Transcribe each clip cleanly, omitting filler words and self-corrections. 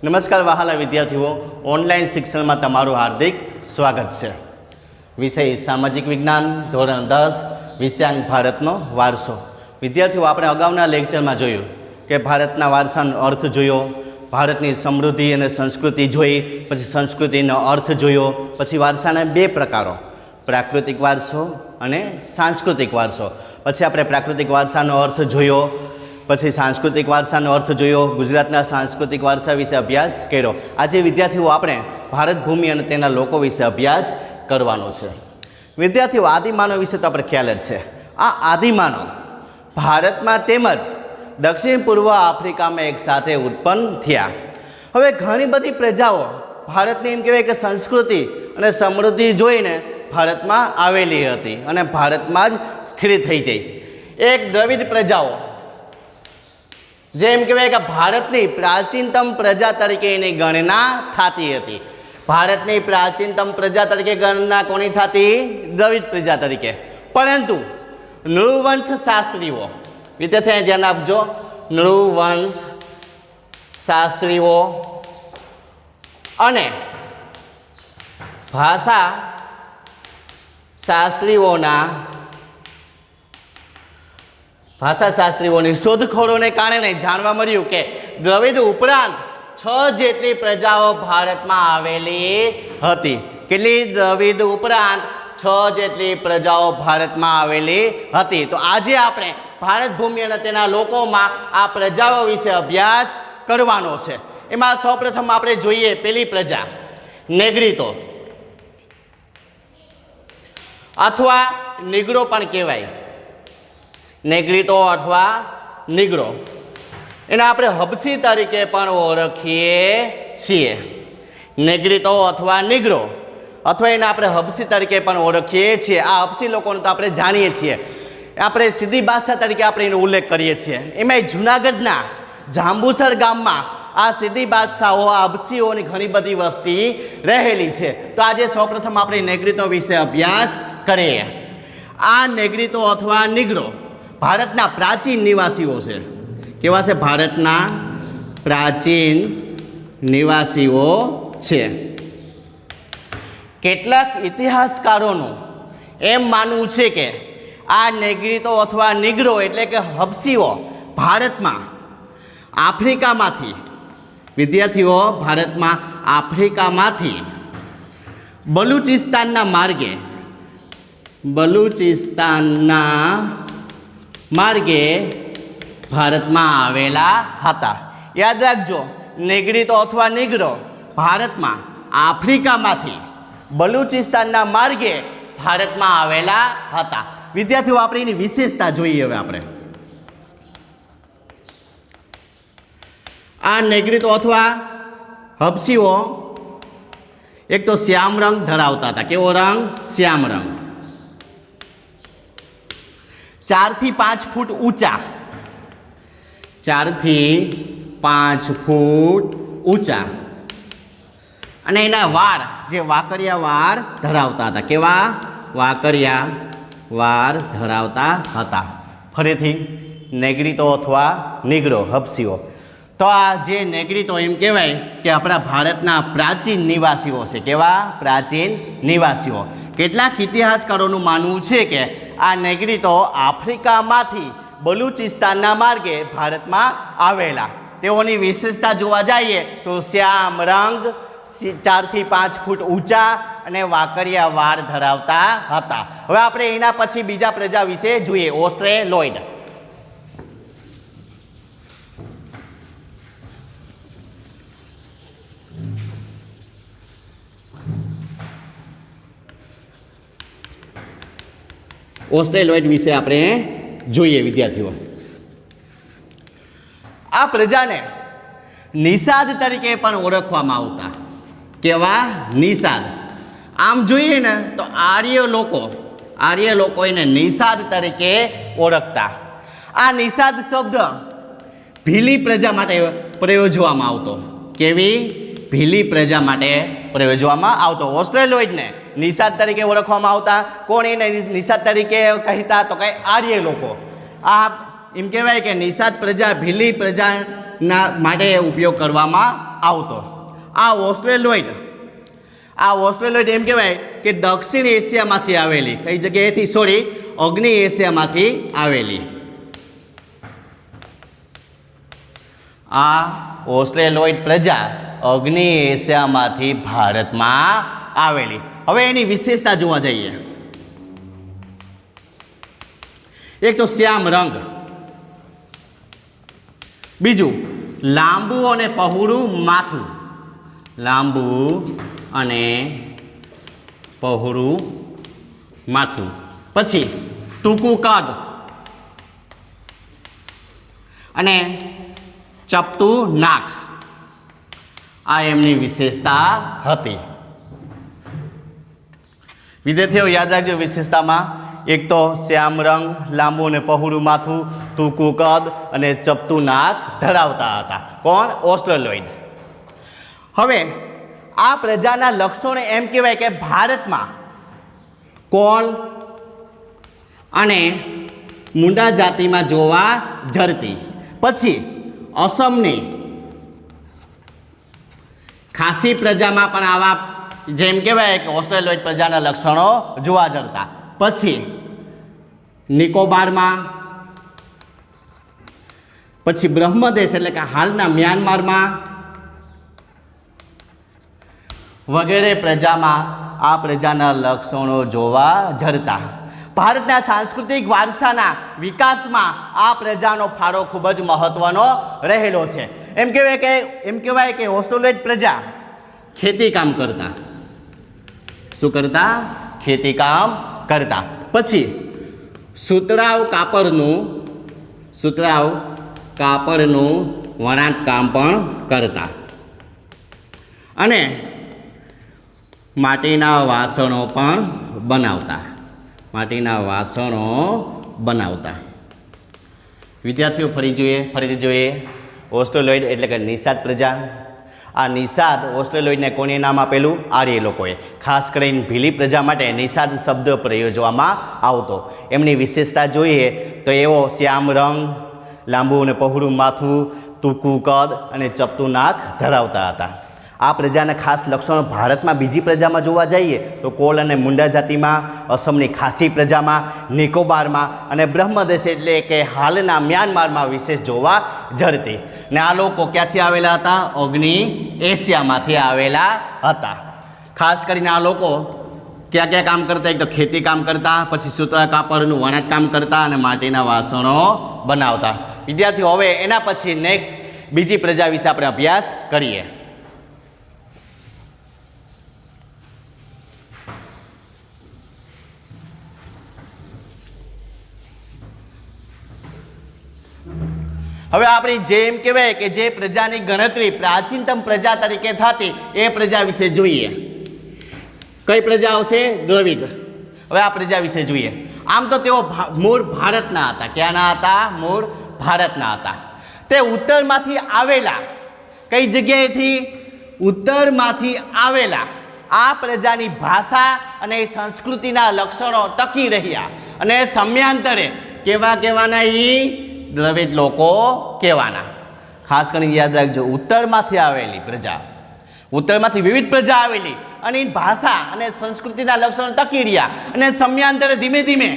નમસ્કાર વહાલા વિદ્યાર્થીઓ, ઓનલાઈન શિક્ષણમાં તમારું હાર્દિક સ્વાગત છે. વિષય સામાજિક વિજ્ઞાન, ધોરણ 10, વિષયાંક ભારતનો વારસો. વિદ્યાર્થીઓ, આપણે અગાઉના લેક્ચરમાં જોયું કે ભારતના વારસાનો અર્થ જોયો, ભારતની સમૃદ્ધિ અને સંસ્કૃતિ જોઈ, પછી સંસ્કૃતિનો અર્થ જોયો, પછી વારસાના બે પ્રકારો, પ્રાકૃતિક વારસો અને સાંસ્કૃતિક વારસો. પછી આપણે પ્રાકૃતિક વારસાનો અર્થ જોયો, પછી સાંસ્કૃતિક વારસાનો અર્થ જોયો, ગુજરાતના સાંસ્કૃતિક વારસા વિશે અભ્યાસ કર્યો. આજે વિદ્યાર્થીઓ આપણે ભારત ભૂમિ અને તેના લોકો વિશે અભ્યાસ કરવાનો છે. વિદ્યાર્થીઓ, આદિમાનવ વિશે તો આપણે ખ્યાલ જ છે. આ આદિમાનવ ભારતમાં તેમજ દક્ષિણ પૂર્વ આફ્રિકામાં એક સાથે ઉત્પન્ન થયા. હવે ઘણી બધી પ્રજાઓ ભારતની એમ કહેવાય કે સંસ્કૃતિ અને સમૃદ્ધિ જોઈને ભારતમાં આવેલી હતી અને ભારતમાં જ સ્થિર થઈ જઈ. એક દ્રવિડ પ્રજાઓ જેમ કહેવાય કે ભારતની પ્રાચીનતમ પ્રજા તરીકે એની ગણના થતી હતી. ભારતની પ્રાચીનતમ પ્રજા તરીકે ગણના કોની થતી? દ્રવિડ પ્રજા તરીકે. પરંતુ નૃવંશ શાસ્ત્રીઓ, વિદ્યાર્થી ધ્યાન આપજો, નૃવંશ શાસ્ત્રીઓ અને ભાષા શાસ્ત્રીઓની શોધખોળોને કારણે જાણવા મળ્યું કે દ્રવિડ ઉપરાંત 6 જેટલી પ્રજાઓ ભારતમાં આવેલી હતી. કેટલી? દ્રવિડ ઉપરાંત 6 જેટલી પ્રજાઓ ભારતમાં આવેલી હતી. તો આજે આપણે ભારત ભૂમિ અને તેના લોકોમાં આ પ્રજાઓ વિશે અભ્યાસ કરવાનો છે. એમાં સૌપ્રથમ આપણે જોઈએ પેલી પ્રજા, નેગ્રીતો અથવા નિગ્રો પણ કહેવાય. નેગ્રીતો અથવા નિગ્રો, એને આપણે હબસી તરીકે પણ ઓળખીએ છીએ. નેગ્રીતો અથવા નિગ્રો, અથવા એને આપણે હબસી તરીકે પણ ઓળખીએ છીએ. આ હબસી લોકોને તો આપણે જાણીએ છીએ, આપણે સીધી બાદશાહ તરીકે આપણે એનો ઉલ્લેખ કરીએ છીએ. એમાંય જૂનાગઢના જાંબુસર ગામમાં આ સીધી બાદશાહો, આ હબસીઓની ઘણી બધી વસ્તી રહેલી છે. તો આજે સૌપ્રથમ આપણે નેગ્રીતો વિશે અભ્યાસ કરીએ. આ નેગ્રીતો અથવા નિગ્રો ભારતના પ્રાચીન નિવાસીઓ છે. કેવા છે? ભારતના પ્રાચીન નિવાસીઓ છે. કેટલાક ઇતિહાસકારોનું એમ માનવું છે કે આ નેગ્રીતો અથવા નિગ્રો એટલે કે હબસીઓ ભારતમાં આફ્રિકામાંથી, વિદ્યાર્થીઓ, ભારતમાં આફ્રિકામાંથી બલુચિસ્તાનના માર્ગે ભારતમાં આવેલા હતા. યાદ રાખજો, નેગ્રીતો અથવા નિગ્રો ભારતમાં આફ્રિકામાંથી બલુચિસ્તાનના માર્ગે ભારતમાં આવેલા હતા. વિદ્યાર્થીઓ, આપણે એની વિશેષતા જોઈએ. હવે આપણે આ નેગ્રીતો અથવા હબસીઓ એક તો શ્યામ રંગ ધરાવતા હતા. કેવો રંગ? શ્યામ રંગ. 4 થી 5 ફૂટ ઊંચા, 4 થી 5 ફૂટ ઊંચા, અને એના વાળ જે વાકરિયા વાળ ધરાવતા હતા. કેવા? વાકરિયા વાળ ધરાવતા હતા. ફરીથી નેગ્રીતો અથવા નિગ્રો હબસીઓ. તો આ જે નેગ્રીતો એમ કહેવાય કે આપણા ભારતના પ્રાચીન નિવાસીઓ છે. કેવા? પ્રાચીન નિવાસીઓ. કેટલાક ઇતિહાસકારોનું માનવું છે કે આ નેગ્રીતો આફ્રિકામાંથી બલુચિસ્તાનના માર્ગે ભારતમાં આવેલા. તેઓની વિશેષતા જોવા જઈએ તો શ્યામ રંગ, 4 થી 5 ફૂટ ઊંચા અને વાકરિયા વાળ ધરાવતા હતા. હવે આપણે એના પછી બીજા પ્રજા વિશે જોઈએ, ઓસ્ટ્રેલોઇડ. ઓસ્ટ્રેલોઇડ વિશે આપણે જોઈએ. વિદ્યાર્થીઓ, આ પ્રજાને નિષાદ તરીકે પણ ઓળખવામાં આવતા. કેવા? નિષાદ. આમ જોઈએ ને તો આર્ય લોકો એને નિષાદ તરીકે ઓળખતા. આ નિષાદ શબ્દ ભીલી પ્રજા માટે પ્રયોજવામાં આવતો. કેવી? ભીલી પ્રજા માટે પ્રયોજવામાં આવતો. ઓસ્ટ્રેલોઇડને નિષાદ તરીકે ઓળખવામાં આવતા. કોણ એને નિષાદ તરીકે કહેતા? તો કે આર્ય લોકો. આ એમ કહેવાય કે નિષાદ પ્રજા ભીલી પ્રજાના માટે ઉપયોગ કરવામાં આવતો. આ ઓસ્ટ્રેલોઇડ એમ કહેવાય કે દક્ષિણ એશિયામાંથી આવેલી, કઈ જગ્યાએથી? સોરી, અગ્નિ એશિયામાંથી આવેલી. આ ઓસ્ટ્રેલોઇડ પ્રજા અગ્નિ એશિયામાંથી ભારતમાં આવેલી. હવે એની વિશેષતા જોવા જઈએ. એક તો શ્યામ રંગ, બીજું લાંબુ અને પહોળું માથું, લાંબુ અને પહોળું માથું, પછી ટૂંકું કદ અને ચપટું નાક. આ એમની વિશેષતા હતી. વિદ્યાર્થીઓ યાદ રાખજો, વિશેષતામાં એક તો શ્યામ રંગ, લાંબુ અને પહોળું માથું, ટૂંકું કદ અને ચપટું નાક ધરાવતા હતા. કોણ? ઓસ્ટ્રેલોઇડ. હવે આ પ્રજાના લક્ષણો એમ કહેવાય કે ભારતમાં કોલ અને મુંડા જાતિમાં જોવા જડતી. પછી અસમની ખાસી પ્રજામાં પણ આવા જેમ કહેવાય કે ઓસ્ટ્રેલોઇડ પ્રજાના લક્ષણો જોવા જડતા. પછી નિકોબારમાં, પછી બ્રહ્મદેશ એટલે કે હાલના મ્યાનમારમાં વગેરે પ્રજામાં આ પ્રજાના લક્ષણો જોવા જડતા. ભારતના સાંસ્કૃતિક વારસાના વિકાસમાં આ પ્રજાનો ફાળો ખૂબ જ મહત્વનો રહેલો છે. એમ કહેવાય કે ઓસ્ટ્રેલોઇડ પ્રજા ખેતી કામ કરતા. શું કરતા? ખેતી કામ કરતા. પછી સુતરાઉ કાપડનું વણાટ કામ પણ કરતા અને માટીના વાસણો પણ બનાવતા. વિદ્યાર્થીઓ ફરીથી જોઈએ ઓસ્ટ્રેલોઇડ એટલે કે નિષાદ પ્રજા. આ નિષાદ ઓસ્ટ્રેલોઇડને કોને નામ આપેલું? આર્ય લોકોએ. ખાસ કરીને ભીલી પ્રજા માટે નિષાદ શબ્દ પ્રયોજવામાં આવતો. એમની વિશેષતા જોઈએ તો એવો શ્યામ રંગ, લાંબુ અને પહોળું માથું, ટૂંકું કદ અને ચપટું નાક ધરાવતા હતા. આ પ્રજાના ખાસ લક્ષણો ભારતમાં બીજી પ્રજામાં જોવા જઈએ તો કોલ અને મુંડા જાતિમાં, અસમની ખાસી પ્રજામાં, નિકોબારમાં અને બ્રહ્મદેશ એટલે કે હાલના મ્યાનમારમાં વિશેષ જોવા જડતી. ને આ લોકો ક્યાંથી આવેલા હતા? અગ્નિ એશિયામાંથી આવેલા હતા. ખાસ કરીને આ લોકો ક્યાં ક્યાં કામ કરતા? એક તો ખેતી કામ કરતા, પછી સૂતરા કાપડનું વણાટ કામ કરતા અને માટીના વાસણો બનાવતા. વિદ્યાર્થીઓ હવે એના પછી નેક્સ્ટ બીજી પ્રજા વિશે આપણે અભ્યાસ કરીએ. હવે આપણી જેમ કહેવાય કે જે પ્રજાની ગણતરી પ્રાચીનતમ પ્રજા તરીકે થતી એ પ્રજા વિશે જોઈએ. કઈ પ્રજા આવશે? દ્રવિડ. હવે આ પ્રજા વિશે જોઈએ. આમ તો તેઓ મૂળ ભારતના હતા. ક્યાંના હતા? મૂળ ભારતના હતા. તે ઉત્તરમાંથી આવેલા. કઈ જગ્યાએથી? ઉત્તરમાંથી આવેલા. આ પ્રજાની ભાષા અને સંસ્કૃતિના લક્ષણો ટકી રહ્યા અને સમયાંતરે કેવાના દ્રવિડ લોકો કહેવાના. ખાસ કરીને યાદ રાખજો, ઉત્તરમાંથી આવેલી પ્રજા, ઉત્તરમાંથી વિવિધ પ્રજા આવેલી અને એની ભાષા અને સંસ્કૃતિના લક્ષણો ટકી રહ્યા અને સમયાંતરે ધીમે ધીમે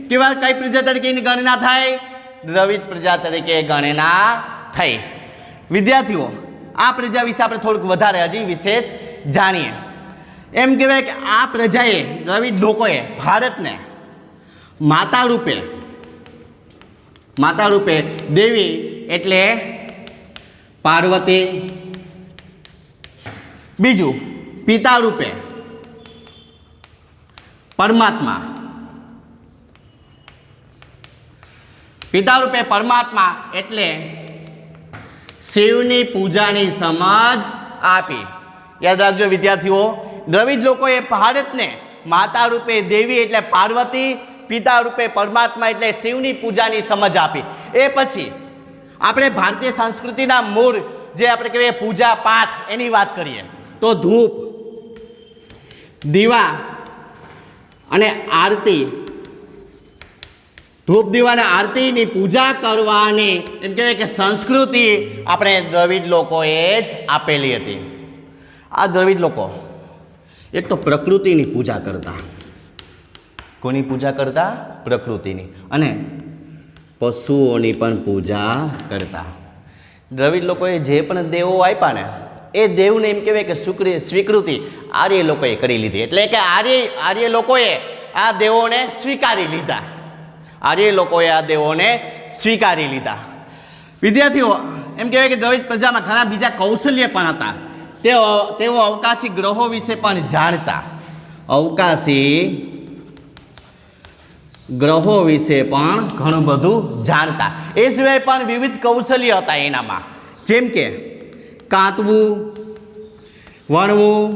કઈ પ્રજા તરીકે એની ગણના થાય? દ્રવિડ પ્રજા તરીકે ગણના થઈ. વિદ્યાર્થીઓ આ પ્રજા વિશે આપણે થોડુંક વધારે હજી વિશેષ જાણીએ. એમ કહેવાય કે આ પ્રજાએ, દ્રવિડ લોકોએ ભારતને માતા રૂપે દેવી એટલે પાર્વતી, બીજું પિતા રૂપે પરમાત્મા એટલે શિવની પૂજાની સમજ આપી. યાદ રાખજો વિદ્યાર્થીઓ, દ્રવિડ લોકોએ ભારતને માતા રૂપે દેવી એટલે પાર્વતી, પિતા રૂપે પરમાત્મા એટલે શિવની પૂજાની સમજ આપી. એ પછી આપણે ભારતીય સંસ્કૃતિના મૂળ જે આપણે કહીએ પૂજા પાઠ એની વાત કરીએ તો ધૂપ, દીવા અને આરતી ધૂપ દીવા અને આરતીની પૂજા કરવાની એમ કહેવાય કે સંસ્કૃતિ આપણે દ્રવિડ લોકોએ જ આપેલી હતી. આ દ્રવિડ લોકો એક તો પ્રકૃતિની પૂજા કરતા. કોની પૂજા કરતા? પ્રકૃતિની. અને પશુઓની પણ પૂજા કરતા. દ્રવિડ લોકોએ જે પણ દેવો આપ્યા ને એ દેવને એમ કહેવાય કે સ્વીકૃતિ આર્ય લોકોએ કરી લીધી. એટલે કે આર્ય લોકોએ આ દેવોને સ્વીકારી લીધા. આર્ય લોકોએ આ દેવોને સ્વીકારી લીધા. વિદ્યાર્થીઓ, એમ કહેવાય કે દ્રવિડ પ્રજામાં ઘણા બીજા કૌશલ્ય પણ હતા. તેઓ અવકાશી ગ્રહો વિશે પણ જાણતા. અવકાશી ગ્રહો વિશે પણ ઘણું બધું જાણતા. એ સિવાય પણ વિવિધ કૌશલ્ય હતા એનામાં, જેમ કે કાંતવું, વણવું,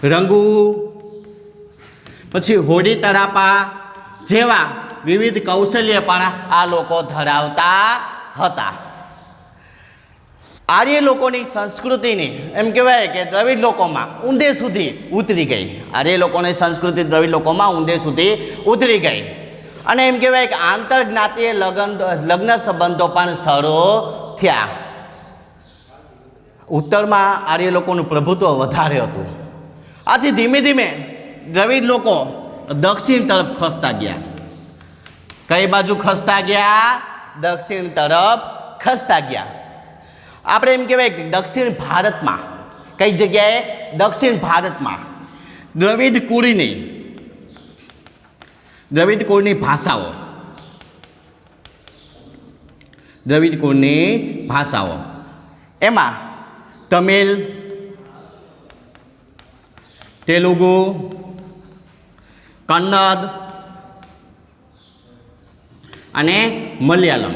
રંગવું, પછી હોડી તરાપા જેવા વિવિધ કૌશલ્ય પણ આ લોકો ધરાવતા હતા. આર્ય લોકોની સંસ્કૃતિની એમ કહેવાય કે દ્રવિડ લોકોમાં ઊંડે સુધી ઉતરી ગઈ. આર્ય લોકોની સંસ્કૃતિ દ્રવિડ લોકોમાં ઊંડે સુધી ઉતરી ગઈ. અને એમ કહેવાય કે આંતરજ્ઞાતીય લગ્ન સંબંધો પણ શરૂ થયા. ઉત્તરમાં આર્ય લોકોનું પ્રભુત્વ વધારે હતું. આથી ધીમે ધીમે દ્રવિડ લોકો દક્ષિણ તરફ ખસતા ગયા. કઈ બાજુ ખસતા ગયા? દક્ષિણ તરફ ખસતા ગયા. આપણે એમ કહેવાય કે દક્ષિણ ભારતમાં, કઈ જગ્યાએ? દક્ષિણ ભારતમાં દ્રવિડ કુળની ભાષાઓ એમાં તમિલ, તેલુગુ, કન્નડ અને મલયાલમ.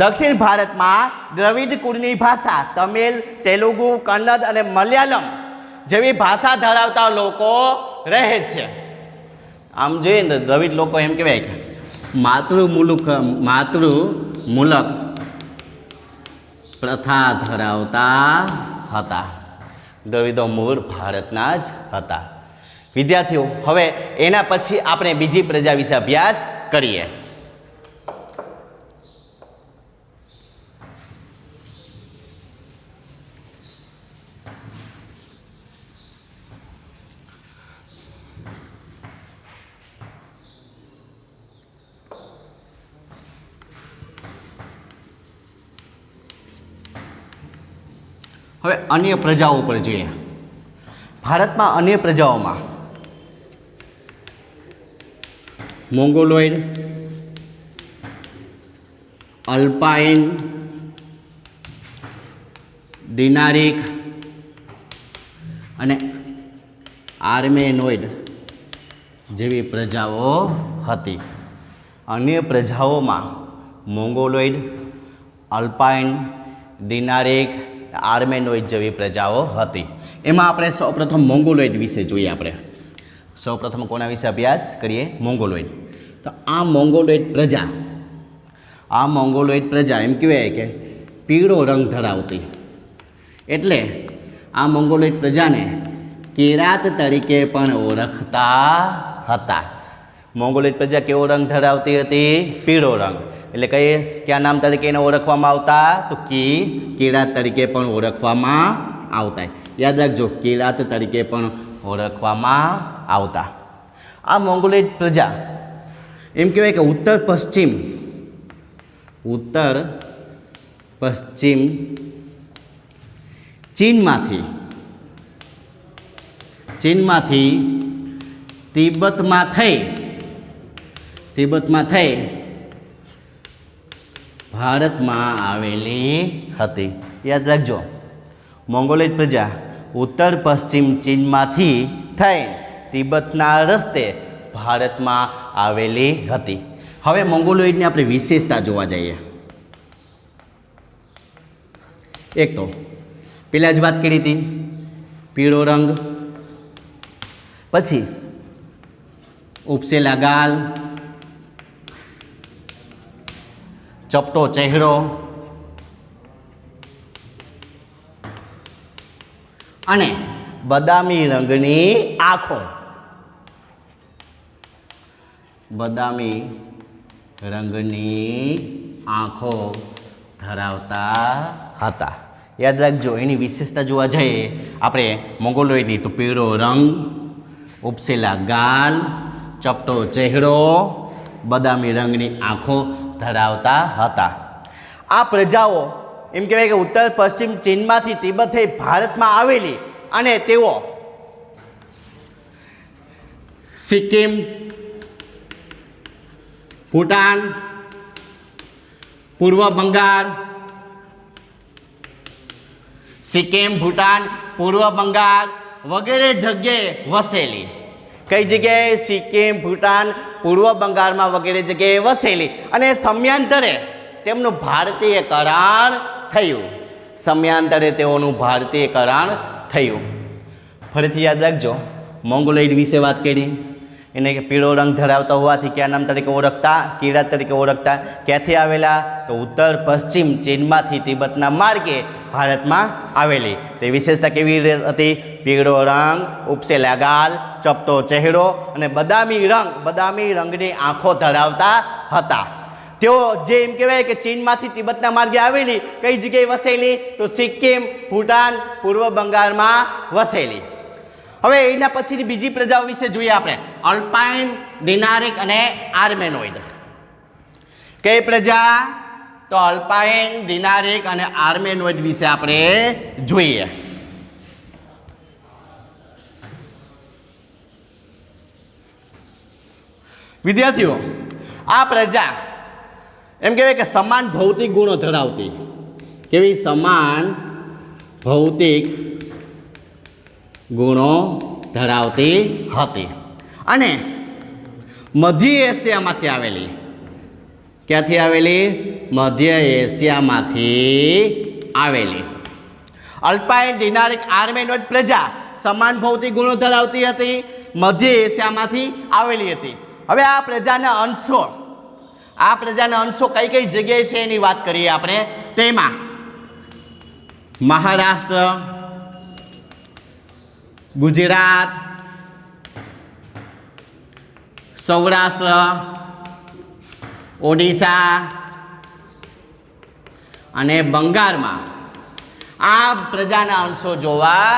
દક્ષિણ ભારતમાં દ્રવિડ કુળની ભાષા તમિલ, તેલુગુ, કન્નડ અને મલયાલમ જેવી ભાષા ધરાવતા લોકો રહે છે. આમ જોઈએ ને દ્રવિડ લોકો એમ કહેવાય કે માતૃમૂલક પ્રથા ધરાવતા હતા. દ્રવિડો મૂળ ભારતના જ હતા. વિદ્યાર્થીઓ, હવે એના પછી આપણે બીજી પ્રજા વિશે અભ્યાસ કરીએ. હવે અન્ય પ્રજાઓ પર જોઈએ. ભારતમાં અન્ય પ્રજાઓમાં મોંગોલોઇડ, અલ્પાઇન, ડિનારિક અને આર્મેનોઇડ જેવી પ્રજાઓ હતી. અન્ય પ્રજાઓમાં મોંગોલોઇડ, અલ્પાઇન, ડિનારિક, આર્મેનોઇડ જેવી પ્રજાઓ હતી. એમાં આપણે સૌપ્રથમ મોંગોલોઇડ વિશે જોઈએ. આપણે સૌપ્રથમ કોના વિશે અભ્યાસ કરીએ? મોંગોલોઇડ. તો આ મોંગોલોઇડ પ્રજા એમ કહેવાય કે પીળો રંગ ધરાવતી. એટલે આ મોંગોલોઇડ પ્રજાને કિરાત તરીકે પણ ઓળખતા હતા. મોંગોલોઇડ પ્રજા કેવો રંગ ધરાવતી હતી? પીળો રંગ. એટલે કયા નામ તરીકે એને ઓળખવામાં આવતા? તો કિરાત તરીકે પણ ઓળખવામાં આવતા. યાદ રાખજો, કિરાત તરીકે પણ ઓળખવામાં આવતા. આ મોંગોલોઇડ પ્રજા એમ કહેવાય કે ઉત્તર પશ્ચિમ ચીનમાંથી તિબ્બતમાં થઈ ભારતમાં આવેલી હતી. યાદ રાખજો, મોંગોલોઇડ પ્રજા ઉત્તર પશ્ચિમ ચીનમાંથી થઈ તિબ્બતના રસ્તે ભારતમાં આવેલી હતી. હવે મોંગોલોઇડની આપણે વિશેષતા જોવા જઈએ. એક તો પેલા જ વાત કરી હતી, પીળો રંગ, પછી ઉપસેલા ગાલ, ચપટો ચહેરો અને બદામી રંગની આંખો. બદામી રંગની આંખો ધરાવતા હતા. યાદ રાખજો, એની વિશેષતા જોવા જઈએ આપણે મોંગોલોઈડની તો પીળો રંગ, ઉપસેલા ગાલ, ચપટો ચહેરો, બદામી રંગની આંખો ધરાવતા હતા. આ પ્રજાઓ એમ કહેવાય કે ઉત્તર પશ્ચિમ ચીનમાંથી તિબેટ થઈ ભારતમાં આવેલી અને તેઓ સિક્કિમ, ભૂટાન, પૂર્વ બંગાળ, સિક્કિમ, ભૂટાન, પૂર્વ બંગાળ વગેરે જગ્યાએ વસેલી. કઈ જગ્યાએ? સિક્કિમ, ભૂટાન, પૂર્વ બંગાળમાં વગેરે જગ્યાએ વસેલી અને સમયાંતરે તેમનું ભારતીયકરણ થયું. સમયાંતરે તેઓનું ભારતીયકરણ થયું. ફરીથી યાદ રાખજો, મોંગોલોઈડ વિશે વાત કરી. એને પીળો રંગ ધરાવતા હોવાથી કયા નામ તરીકે ઓળખતા? કીડા તરીકે ઓળખતા. ક્યાંથી આવેલા? તો ઉત્તર પશ્ચિમ ચીનમાંથી તિબેટના માર્ગે ભારતમાં આવેલી. તે વિશેષતા કેવી હતી? પીળો રંગ, ઉપસેલા ગાલ, ચપટો ચહેરો અને બદામી રંગની આંખો ધરાવતા હતા. તેઓ જે એમ કહેવાય કે ચીનમાંથી તિબેટના માર્ગે આવેલી. કઈ જગ્યાએ વસેલી? તો સિક્કિમ, ભૂટાન, પૂર્વ બંગાળમાં વસેલી. હવે એના પછીની બીજી પ્રજાઓ વિશે જોઈએ આપણે. અલ્પાઇન, ડિનારિક અને આર્મેનોઇડ. કઈ પ્રજા? તો અલ્પાઇન, ડિનારિક અને આર્મેનોઇડ વિશે આપણે જોઈએ. વિદ્યાર્થીઓ, આ પ્રજા એમ કહેવાય કે સમાન ભૌતિક ગુણો ધરાવતી. કેવી? સમાન ભૌતિક ગુણો ધરાવતી હતી અને મધ્ય એશિયામાંથી આવેલી. ક્યાંથી આવેલી? મધ્ય એશિયામાંથી આવેલી. અલ્પાઇન, ડિનારિક, આર્મેનોઇડ પ્રજા સમાન ભૌતિક ગુણો ધરાવતી હતી, મધ્ય એશિયામાંથી આવેલી હતી. હવે આ પ્રજાના અંશો કઈ કઈ જગ્યાએ છે એની વાત કરીએ આપણે. તેમાં મહારાષ્ટ્ર, ગુજરાત, સૌરાષ્ટ્ર, ઓડિશા અને બંગાળમાં આ પ્રજાના અંશો જોવા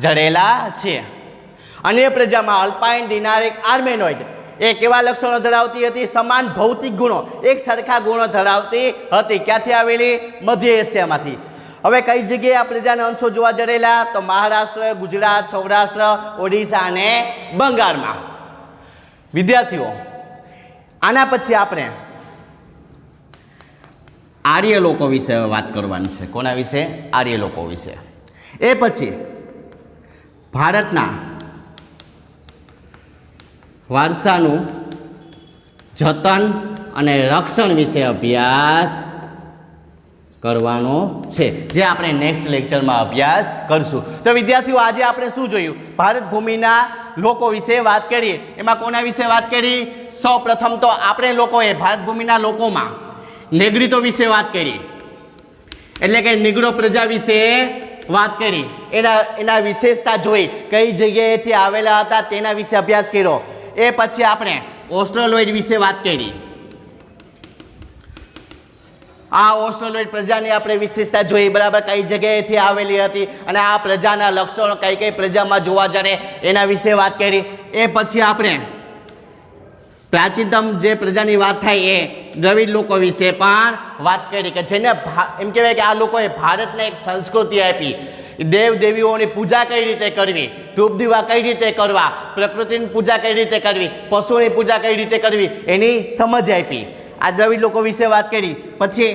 જડેલા છે. અન્ય પ્રજામાં અલ્પાઇન, ડિનારિક, આર્મેનોઇડ એ કેવા લક્ષણો ધરાવતી હતી? સમાન ભૌતિક ગુણો, એક સરખા ગુણો ધરાવતી હતી. ક્યાંથી આવેલી? મધ્ય એશિયામાંથી. હવે કઈ જગ્યાએ આ પ્રજાના અંશો જોવા જડેલા? તો મહારાષ્ટ્ર, ગુજરાત, સૌરાષ્ટ્ર, ઓડિશા અને બંગાળમાં. વિદ્યાર્થીઓ, આના પછી આપણે આર્ય લોકો વિશે વાત કરવાની છે. કોના વિશે? આર્ય લોકો વિશે. એ પછી ભારતના વારસાનું જતન અને રક્ષણ વિશે અભ્યાસ કરવાનો છે, જે આપણે નેક્સ્ટ લેક્ચરમાં અભ્યાસ કરશું. તો વિદ્યાર્થીઓ, આજે આપણે શું જોયું? ભારત ભૂમિના લોકો વિશે વાત કરી. એમાં કોના વિશે વાત કરી? સૌ પ્રથમ તો આપણે લોકોએ ભારત ભૂમિના લોકોમાં નેગ્રીતો વિશે વાત કરી, એટલે કે નિગ્રો પ્રજા વિશે વાત કરી. એના વિશેષતા જોઈ, કઈ જગ્યાએથી આવેલા હતા તેના વિશે અભ્યાસ કર્યો. એ પછી આપણે ઓસ્ટ્રોલોઇડ વિશે વાત કરી. આ ઓસ્ટ્રોલોઇડ પ્રજાની આપણે વિશેષતા જોઈ, બરાબર, કઈ જગ્યાએથી આવેલી હતી અને આ પ્રજાના લક્ષણો કઈ કઈ પ્રજામાં જોવા જડે એના વિશે વાત કરી. એ પછી આપણે પ્રાચીનતમ જે પ્રજાની વાત થાય એ દ્રવિડ લોકો વિશે પણ વાત કરી, કે જેને એમ કહેવાય કે આ લોકોએ ભારતને એક સંસ્કૃતિ આપી. દેવ દેવીઓની પૂજા કઈ રીતે કરવી, ધૂપ દીવા કઈ રીતે કરવા, પ્રકૃતિની પૂજા કઈ રીતે કરવી, પશુઓની પૂજા કઈ રીતે કરવી, એની સમજ આપી. આ દ્રવિડ લોકો વિશે વાત કરી. પછી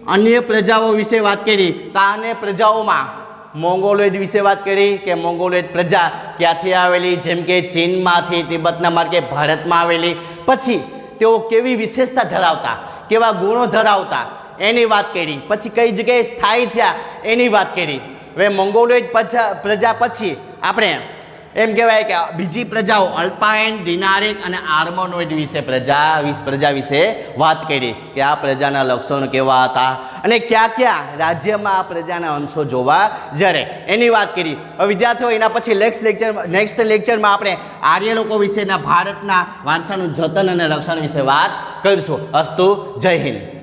અન્ય પ્રજાઓ વિશે વાત કરી. તો અન્ય પ્રજાઓમાં મોંગોલોઇડ વિશે વાત કરી કે મોંગોલોઇડ પ્રજા ક્યાંથી આવેલી? જેમ કે ચીનમાંથી તિબેટના માર્ગે ભારતમાં આવેલી. પછી તેઓ કેવી વિશેષતા ધરાવતા, કેવા ગુણો ધરાવતા એની વાત કરી. પછી કઈ જગ્યાએ સ્થાયી થયા એની વાત કરી. હવે મોંગોલોઇડ પ્રજા પછી આપણે એમ કહેવાય કે બીજી પ્રજાઓ અલ્પાઇન, ડિનારિક અને આર્મોનોઇડ વિશે પ્રજા વિશે વાત કરી કે આ પ્રજાના લક્ષણો કેવા હતા અને ક્યાં ક્યાં રાજ્યમાં આ પ્રજાના અંશો જોવા જડે એની વાત કરી. હવે વિદ્યાર્થીઓ એના પછી નેક્સ્ટ લેક્ચરમાં આપણે આર્ય લોકો વિશેના ભારતના વારસાનું જતન અને રક્ષણ વિશે વાત કરીશું. અસ્તુ, જય હિન્દ.